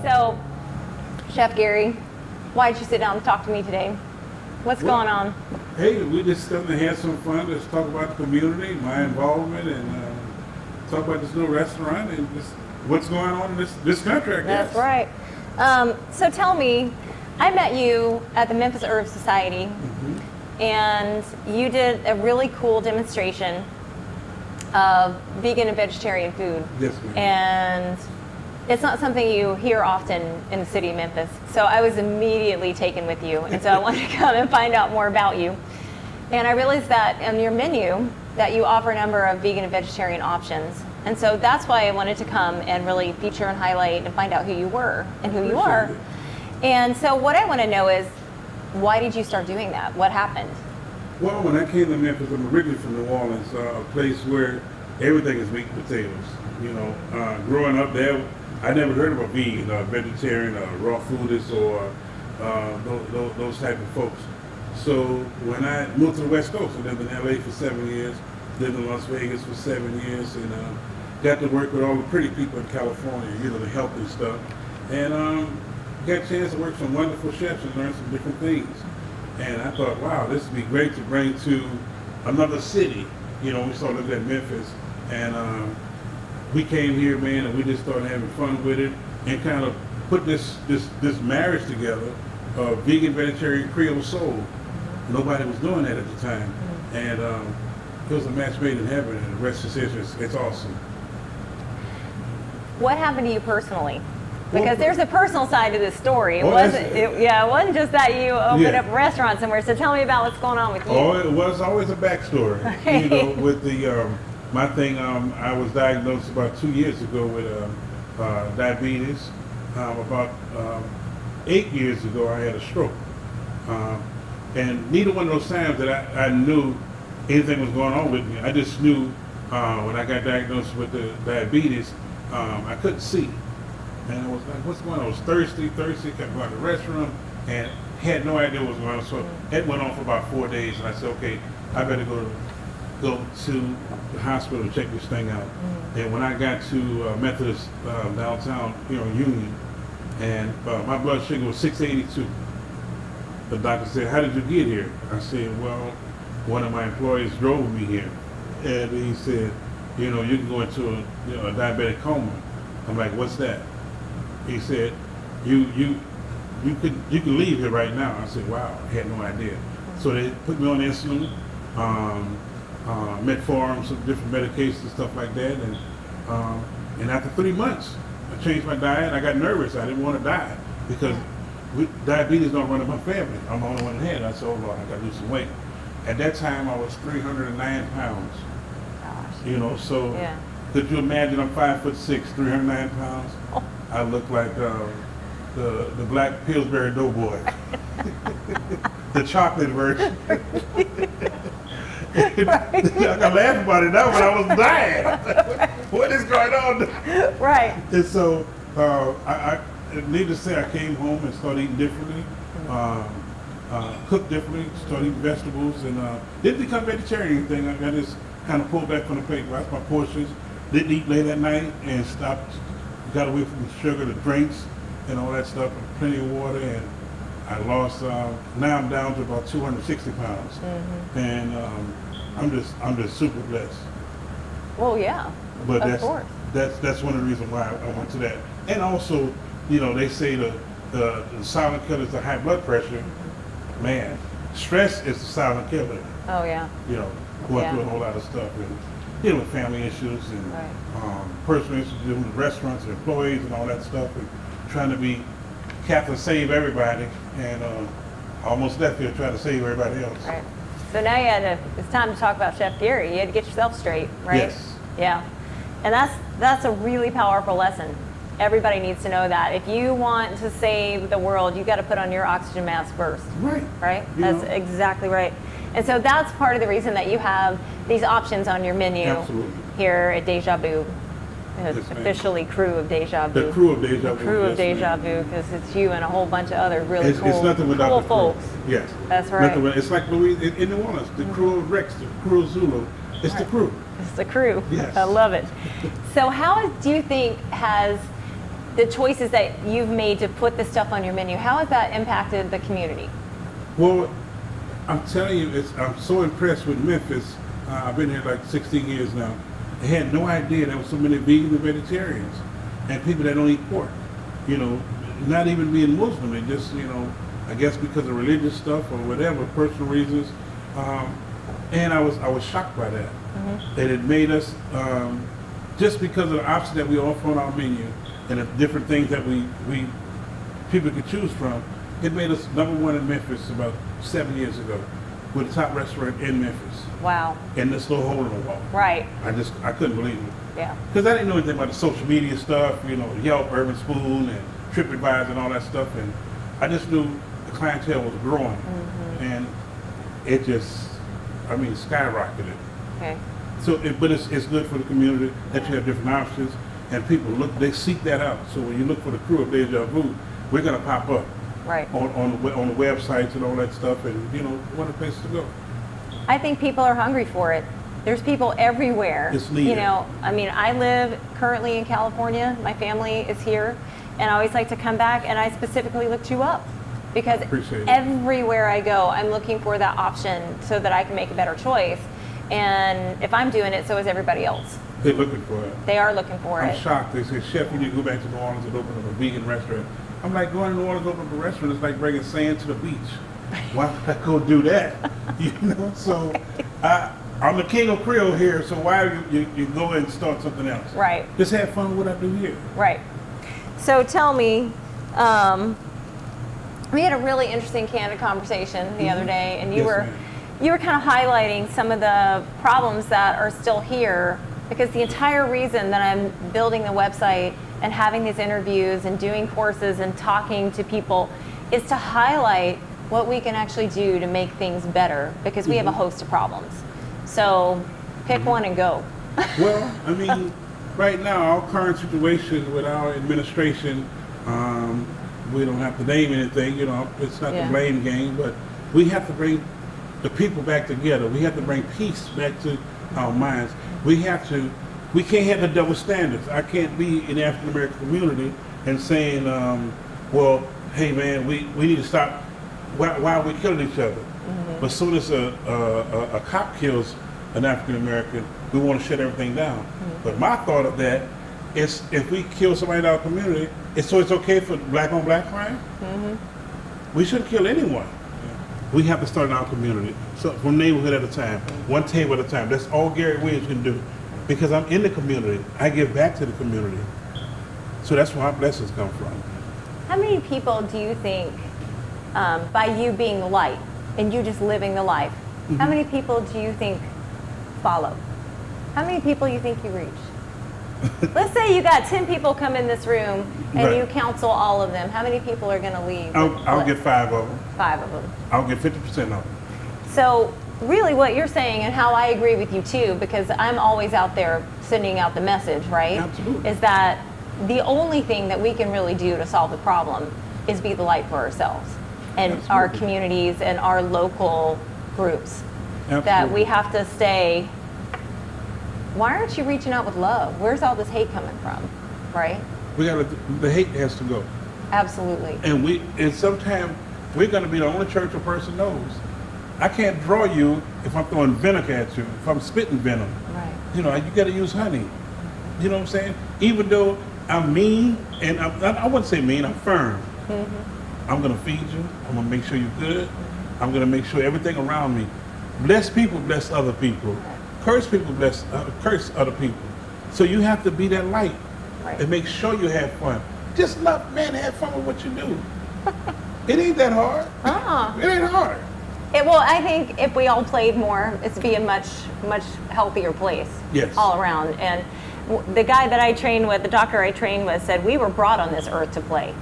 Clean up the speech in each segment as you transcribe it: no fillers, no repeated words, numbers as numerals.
So, Chef Gary, why did you sit down and talk to me today? What's going on? Hey, we just going to have some fun. Let's talk about the community, my involvement, and talk about this new restaurant and just what's going on in this country, I guess. That's right. So tell me, I met you at the Memphis Herb Society, and you did a really cool demonstration of vegan and vegetarian food. Yes, ma'am. And it's not something you hear often in the city of Memphis. So I was immediately taken with you. And so I wanted to come and find out more about you. And I realized that on your menu that you offer a number of vegan and vegetarian options. And so that's why I wanted to come and really feature and highlight and find out who you were and who you are. And so what I want to know is, why did you start doing that? What happened? Well, when I came to Memphis, I'm originally from New Orleans, a place where everything is meat and potatoes. You know, growing up there, I never heard of a vegan, vegetarian, raw foodist, or those type of folks. So when I moved to the West Coast, I lived in LA for 7 years, lived in Las Vegas for 7 years, and got to work with all the pretty people in California, you know, the healthy stuff. And got a chance to work with some wonderful chefs and learn some different things. And I thought, wow, this would be great to bring to another city. You know, we started living at Memphis, and we came here, man, and we just started having fun with it and kind of put this marriage together of vegan, vegetarian, Creole soul. Nobody was doing that at the time. And it was a match made in heaven, and the rest is history. It's awesome. What happened to you personally? Because there's a personal side to this story. It Oh, wasn't just that you opened up a restaurant somewhere. So tell me about what's going on with you. Oh, it was always a backstory. You know, with the my thing, I was diagnosed about 2 years ago with diabetes. About 8 years ago, I had a stroke. And neither one of those times that I knew anything was going on with me. I just knew when I got diagnosed with the diabetes, I couldn't see. And I was like, what's going on? I was thirsty, kept going to the restroom, and had no idea what was going on. So it went on for about 4 days, and I said, okay, I better go to the hospital to check this thing out. And when I got to Methodist downtown, you know, Union, and my blood sugar was 682. The doctor said, how did you get here? I said, well, one of my employees drove me here. And he said, you know, you can go into a diabetic coma. I'm like, what's that? He said, you can leave here right now. I said, wow, I had no idea. So they put me on insulin, metformin, some different medications and stuff like that. And after 3 months, I changed my diet. I got nervous. I didn't want to die because diabetes don't run in my family. I'm the only one that had it. I said, oh Lord, I got to lose some weight. At that time, I was 309 pounds. Gosh. You know, so could you imagine? I'm 5'6", 309 pounds. Oh. I look like the black Pillsbury Doughboy, the chocolate version. I can laugh about it now, but I was dying. What is going on? Right. And so, I needless to say, I came home and started eating differently, cooked differently, started eating vegetables, and didn't become vegetarian or anything. I just kind of pulled back from the plate, watched my portions, didn't eat late at night, and stopped. Got away from the sugar, the drinks, and all that stuff, and plenty of water, and I lost. Now I'm down to about 260 pounds, and I'm just super blessed. Well, yeah. But of course. that's one of the reasons why I went to that, and also, you know, they say the silent killer is the high blood pressure. Man, stress is the silent killer. Oh yeah. You know, going through a whole lot of stuff and dealing with family issues and personal issues, dealing with restaurants and employees and all that stuff, and trying to be Captain Save Everybody, and almost left here trying to save everybody else. Right. So now it's time to talk about Chef Gary. You had to get yourself straight, right? Yes. Yeah. And that's a really powerful lesson. Everybody needs to know that. If you want to save the world, you got to put on your oxygen mask first. Right. Right? You That's know. exactly right. And so that's part of the reason that you have these options on your menu. Absolutely. Here at Deja Vu. Yes, ma'am. Officially crew of Deja Vu. The crew of Deja Vu. Crew of yes, Deja ma'am. Vu, because it's you and a whole bunch of other really It's cool, nothing without cool the crew. folks. Yes. That's right. Nothing, it's like Louis in New Orleans, the crew of Rex, the crew of Zulu. It's the crew. It's the crew. Yes. I love it. So how do you think has the choices that you've made to put this stuff on your menu, how has that impacted the community? Well, I'm telling you, I'm so impressed with Memphis. I've been here like 16 years now. I had no idea there were so many vegans and vegetarians and people that don't eat pork. You know, not even being Muslim, they just, you know, I guess because of religious stuff or whatever, personal reasons. And I was shocked by that. That it made us, just because of the options that we offer on our menu and the different things that we people could choose from, it made us #1 in Memphis about 7 years ago. We're the top restaurant in Memphis. Wow. In this little hole in the wall. Right. I couldn't believe it. Yeah. Because I didn't know anything about the social media stuff, you know, Yelp, Urban Spoon, and TripAdvisor and all that stuff. And I just knew the clientele was growing. And it just, I mean, skyrocketed. Okay. So, but it's good for the community that you have different options. And people they seek that out. So when you look for the crew of Deja Vu, we're going to pop up. Right. On the websites and all that stuff, and you know, one of the places to go. I think people are hungry for it. There's people everywhere. It's needed. You know, I mean, I live currently in California. My family is here, and I always like to come back. And I specifically looked you up because Appreciate it. everywhere I go, I'm looking for that option so that I can make a better choice. And if I'm doing it, so is everybody else. They're looking for it. They are looking for I'm it. shocked. They say, Chef, you need to go back to New Orleans and open up a vegan restaurant. I'm like, going to New Orleans to open up a restaurant is like bringing sand to the beach. Why would I go do that? You know, so I'm the king of Creole here, so why you go and start something else? Right. Just have fun with what I do here. Right. So tell me, we had a really interesting, candid conversation the other day, and you Yes, were kind of highlighting some of the problems that are still here, because the entire reason that I'm building the website and having these interviews and doing courses and talking to people is to highlight what we can actually do to make things better, because we have a host of problems. So pick one and go. Well, I mean, right now, our current situation with our administration, we don't have to name anything, you know, it's not the blame game, but we have to bring the people back together. We have to bring peace back to our minds. We can't have the double standards. I can't be in the African American community and saying, well, hey man, we need to stop. Why are we killing each other? But as soon as a cop kills an African American, we want to shut everything down. But my thought of that is, if we kill somebody in our community, it's okay for black on black crime. We shouldn't kill anyone. We have to start in our community. So from neighborhood at a time, one table at a time. That's all Gary Williams can do. Because I'm in the community, I give back to the community. So that's where our blessings come from. How many people do you think, by you being the light and you just living the life, how many people do you think follow? How many people you think you reach? Let's say you got 10 people come in this room and Right. you counsel all of them. How many people are going to leave? I'll get 5 of them. 5 of them. I'll get 50% of them. So really what you're saying, and how I agree with you too, because I'm always out there sending out the message, right? Absolutely. Is that the only thing that we can really do to solve the problem is be the light for ourselves and our Absolutely. communities and our local groups. That Absolutely. we have to stay. Why aren't you reaching out with love? Where's all this hate coming from, right? The hate has to go. Absolutely. And sometimes we're going to be the only church a person knows. I can't draw you if I'm throwing vinegar at you, if I'm spitting venom. Right. You know, you got to use honey. You know what I'm saying? Even though I'm mean, and I wouldn't say mean, I'm firm. I'm going to feed you. I'm going to make sure you're good. I'm going to make sure everything around me. Bless people, bless other people. Curse people, curse other people. So you have to be that light. Right. And make sure you have fun. Just love, man, have fun with what you do. It ain't that hard. It ain't hard. Well, I think if we all played more, it'd be a much, much healthier place. Yes. All around. And the guy that I trained with, the doctor I trained with, said we were brought on this earth to play.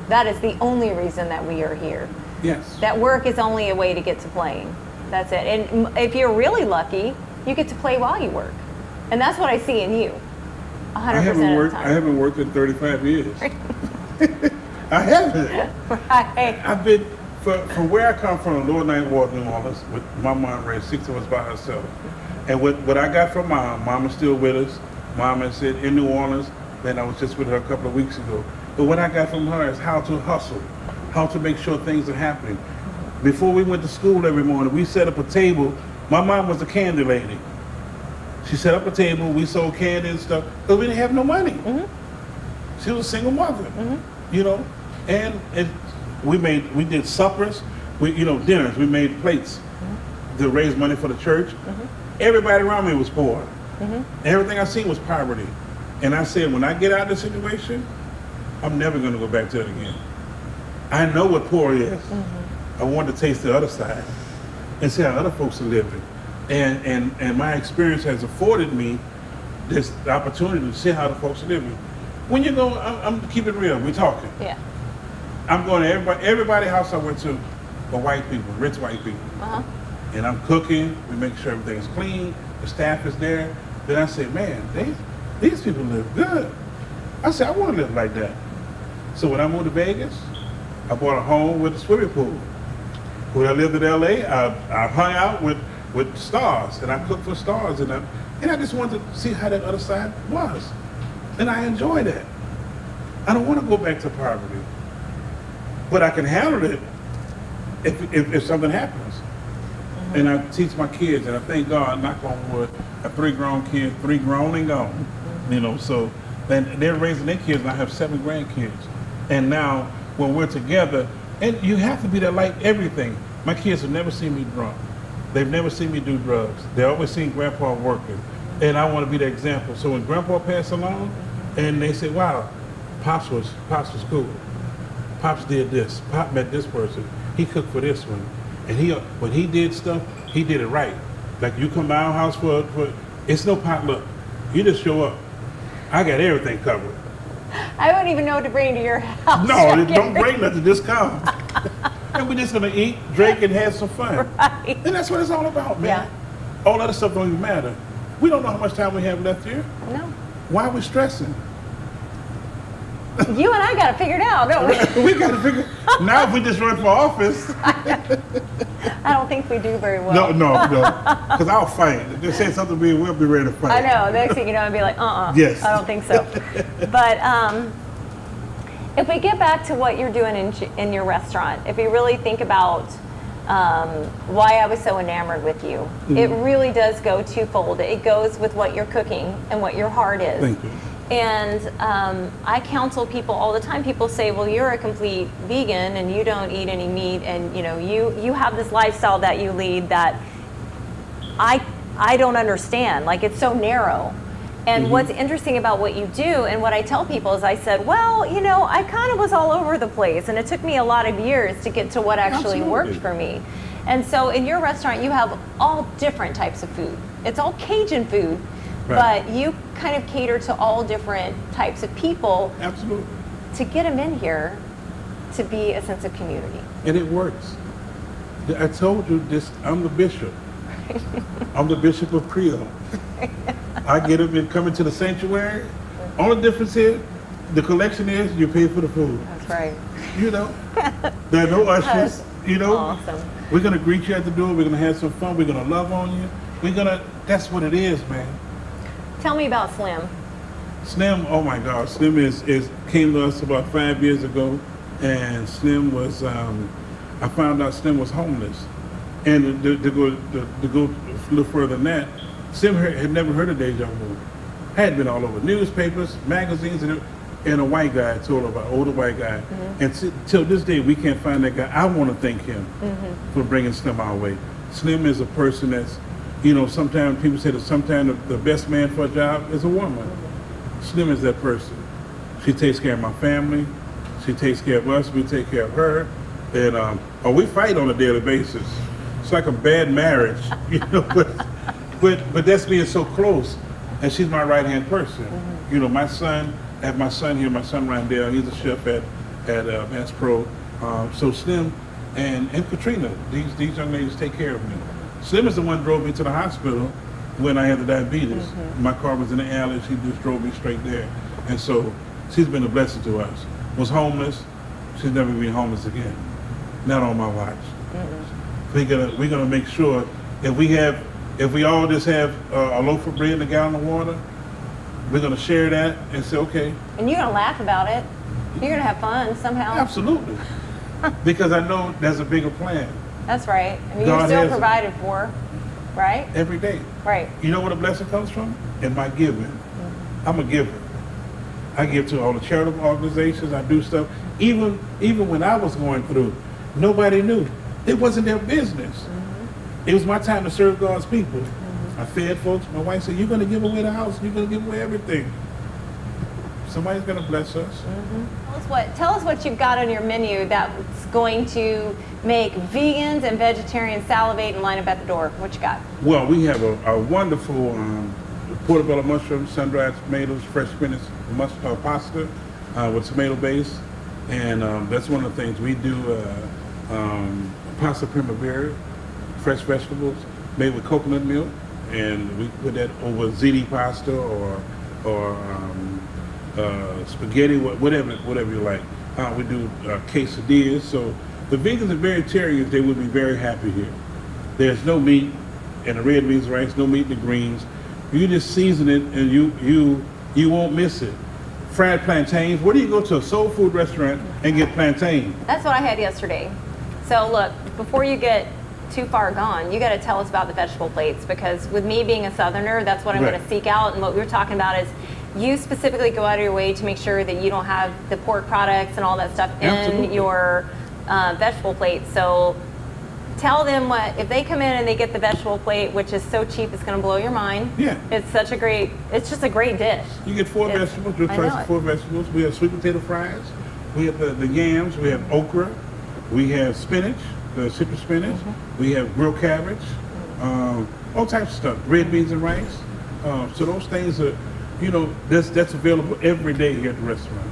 That is the only reason that we are here. Yes. That work is only a way to get to playing. That's it. And if you're really lucky, you get to play while you work. And that's what I see in you. 100% I of the time. haven't worked in 35 years. I haven't. Right. I've been, from where I come from, Lower Ninth Ward, New Orleans, with my mom raised 6 of us by herself. And what I got from Mom is still with us. Mom is in New Orleans, and I was just with her a couple of weeks ago. But what I got from her is how to hustle, how to make sure things are happening. Before we went to school every morning, we set up a table. My mom was a candy lady. She set up a table, we sold candy and stuff, because we didn't have no money. She was a single mother, you know, and we did suppers, dinners, we made plates to raise money for the church. Everybody around me was poor. Everything I seen was poverty. And I said, when I get out of this situation, I'm never gonna go back to it again. I know what poor is. I want to taste the other side and see how other folks are living. And my experience has afforded me this opportunity to see how the folks are living. When you go, I'm keep it real, we're talking. Yeah. I'm going to everybody's house I went to are white people, rich white people. And I'm cooking, we make sure everything's clean, the staff is there. Then I say, man, these people live good. I said, I want to live like that. So when I moved to Vegas, I bought a home with a swimming pool. When I lived in LA, I hung out with stars, and I cooked for stars, and I just wanted to see how that other side was. And I enjoy that. I don't want to go back to poverty, but I can handle it if something happens. And I teach my kids, and I thank God, knock on wood, I have 3 grown kids, 3 grown and gone. So then they're raising their kids, and I have 7 grandkids. And now when we're together, and you have to be there like everything. My kids have never seen me drunk. They've never seen me do drugs. They always seen Grandpa working. And I want to be the example. So when Grandpa passed along, and they said, wow, Pops was cool. Pops did this. Pop met this person. He cooked for this one. And when he did stuff, he did it right. Like you come to our house for it's no potluck. You just show up. I got everything covered. I wouldn't even know what to bring to your house. No, don't bring nothing, just come. And we're just gonna eat, drink, and have some fun. Right. And that's what it's all about, man. Yeah. All other stuff don't even matter. We don't know how much time we have left here. No. Why are we stressing? You and I got it figured out, don't we? We got to figure. Now, if we just run for office. I don't think we do very well. No. Because I'll fight. Just say something to me, we'll be ready to fight. I know. Next thing you know, I'd be like, Yes. I don't think so. But if we get back to what you're doing in your restaurant, if you really think about why I was so enamored with you, it really does go twofold. It goes with what you're cooking and what your heart is. Thank you. And I counsel people all the time. People say, well, you're a complete vegan and you don't eat any meat, and you have this lifestyle that you lead that I don't understand. Like, it's so narrow. And what's interesting about what you do, and what I tell people is, I said, well, I kind of was all over the place, and it took me a lot of years to get to what actually worked for me. And so in your restaurant, you have all different types of food. It's all Cajun food. Right. But you kind of cater to all different types of people. Absolutely. To get them in here to be a sense of community. And it works. I told you this, I'm the bishop. I'm the bishop of Creole. I get them and come into the sanctuary. Only difference is, the collection is you pay for the food. That's right. There are no ushers, Awesome. We're going to greet you at the door. We're going to have some fun. We're going to love on you. That's what it is, man. Tell me about Slim. Slim, oh my God, Slim came to us about 5 years ago, and Slim was, I found out Slim was homeless. And to go a little further than that, Slim had never heard of Deja Vu. Had been all over newspapers, magazines, and a white guy told her about, older white guy. And till this day, we can't find that guy. I want to thank him for bringing Slim our way. Slim is a person that's, sometimes people say that sometimes the best man for a job is a woman. Slim is that person. She takes care of my family. She takes care of us. We take care of her. And we fight on a daily basis. It's like a bad marriage, but that's being so close. And she's my right-hand person. My son, I have my son here, my son Randall, he's a chef at Bass Pro. So Slim and Katrina, these young ladies take care of me. Slim is the one who drove me to the hospital when I had the diabetes. My car was in the alley, she just drove me straight there. And so she's been a blessing to us. Was homeless, she's never been homeless again. Not on my watch. We're gonna make sure if we all just have a loaf of bread and a gallon of water, we're gonna share that and say, okay. And you're gonna laugh about it. You're gonna have fun somehow. Absolutely. Because I know there's a bigger plan That's right. I mean, God you're still has it. provided for, right? every day. Right. You know where the blessing comes from? In my giving. I'm a giver. I give to all the charitable organizations. I do stuff. Even when I was going through, nobody knew. It wasn't their business. It was my time to serve God's people. I fed folks. My wife said, "You're going to give away the house. You're going to give away everything. Somebody's going to bless us." Tell us what you've got on your menu that's going to make vegans and vegetarians salivate and line up at the door. What you got? Well, we have a wonderful portobello mushrooms, sun-dried tomatoes, fresh spinach pasta with tomato base, and that's one of the things we do. Pasta primavera, fresh vegetables made with coconut milk, and we put that over ziti pasta or spaghetti, whatever you like. We do quesadillas. So the vegans and vegetarians, they would be very happy here. There's no meat in the red beans rice, no meat in the greens. You just season it, and you won't miss it. Fried plantains. Where do you go to a soul food restaurant and get plantain? That's what I had yesterday. So look, before you get too far gone, you got to tell us about the vegetable plates, because with me being a Southerner, that's what I'm Right. going to seek out. And what we were talking about is you specifically go out of your way to make sure that you don't have the pork products and all that stuff in Absolutely. your vegetable plate. So tell them if they come in and they get the vegetable plate, which is so cheap, it's going to blow your mind. Yeah. It's just a great dish. You get four It's- vegetables. We'll I try know some it. 4 vegetables. We have sweet potato fries. We have the yams. We have okra. We have spinach, the citrus spinach. We have grilled cabbage. All types of stuff. Red beans and rice. So those things are, that's available every day here at the restaurant.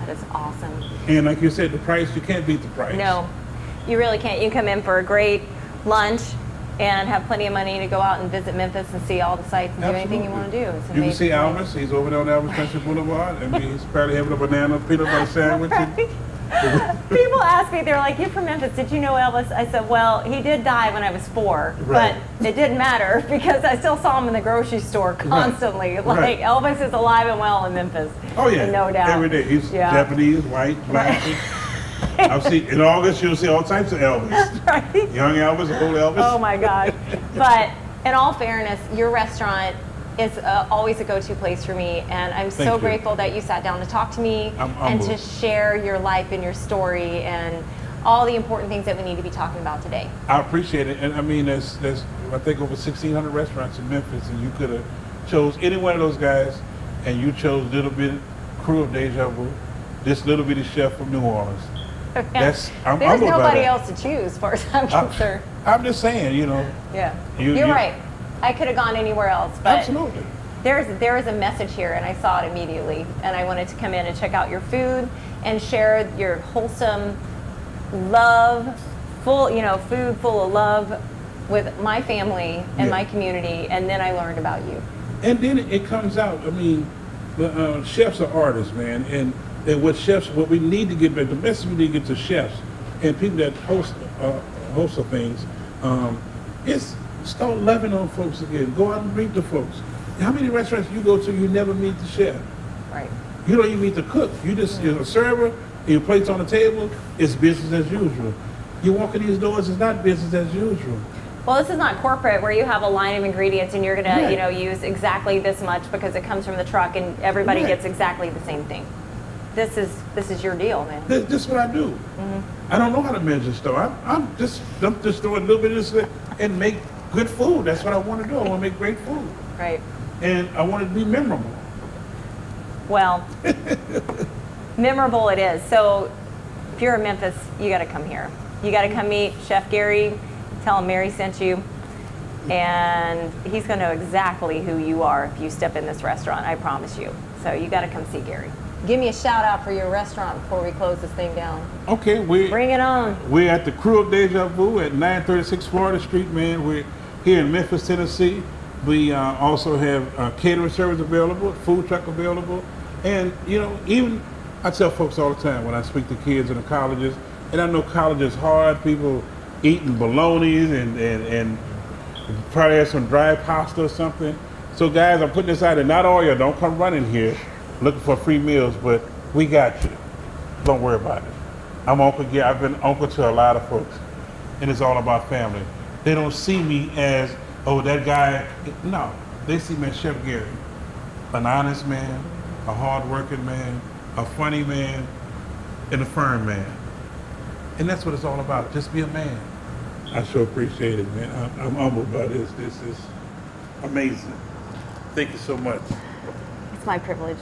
That is awesome. And like you said, the price, you can't beat the price. No, you really can't. You come in for a great lunch and have plenty of money to go out and visit Memphis and see all the sites and do anything you want to do. It's an You can see amazing place. Elvis. He's over there on Elvis Country Boulevard. And he's probably having a banana peanut butter sandwich. People ask me, they're like, "You're from Memphis. Did you know Elvis?" I said, "Well, he did die when I was 4, Right. but it didn't matter because I still saw him in the grocery store constantly. Like Right. Elvis is alive and well in Memphis. Oh yeah, no doubt. every day. He's Yeah. Japanese, white, black. I've seen in August. You'll see all types of Elvis. Right? Young Elvis, old Elvis. Oh my God. But in all fairness, your restaurant is always a go-to place for me, and I'm Thank so you. grateful that you sat down to talk to me I'm and humbled. to share your life and your story and all the important things that we need to be talking about today. I appreciate it, and I mean, there's I think over 1,600 restaurants in Memphis, and you could have chose any one of those guys, and you chose Little Bit Crew of Deja Vu, this little bitty chef from New Orleans. I'm There's humbled by nobody that. else to choose, as far as I'm concerned. I'm just saying, Yeah, You- you're you- right. I could have gone anywhere else, but absolutely. there is a message here, and I saw it immediately, and I wanted to come in and check out your food and share your wholesome love, food full of love with my family and Yeah. my community, and then I learned about you. And then it comes out. I mean, the chefs are artists, man, and what we need to get back, the message we need to get to chefs and people that host of things, is start loving on folks again. Go out and meet the folks. How many restaurants you go to, you never meet the chef? Right. You don't even meet the cook. You're a server, your plate's on the table, it's business as usual. You walk in these doors, it's not business as usual. Well, this is not corporate where you have a line of ingredients and you're gonna, Right. use exactly this much because it comes from the truck and everybody Right. gets exactly the same thing. This is your deal, man. This is what I do. I don't know how to manage a store. I'm just throwing a little bit of this and make good food. That's what I want to do. I want to make great food. Right. And I want it to be memorable. Well, memorable it is. So if you're in Memphis, you got to come here. You got to come meet Chef Gary, tell him Mary sent you, and he's going to know exactly who you are if you step in this restaurant, I promise you. So you got to come see Gary. Give me a shout out for your restaurant before we close this thing down. Okay, Bring it on. we're at the Crew of Deja Vu at 936 Florida Street, man. We're here in Memphis, Tennessee. We also have catering service available, food truck available. And, even I tell folks all the time when I speak to kids in the colleges, and I know college is hard, people eating bolognas and probably have some dry pasta or something. So guys, I'm putting this out there. Not all y'all, don't come running here looking for free meals, but we got you. don't worry about it. I'm Uncle Gary. I've been uncle to a lot of folks, and it's all about family. They don't see me as, oh, that guy. No, they see me as Chef Gary, an honest man, a hard-working man, a funny man, and a firm man. And that's what it's all about. Just be a man. I sure appreciate it, man. I'm humbled by this. This is amazing. Thank you so much. It's my privilege.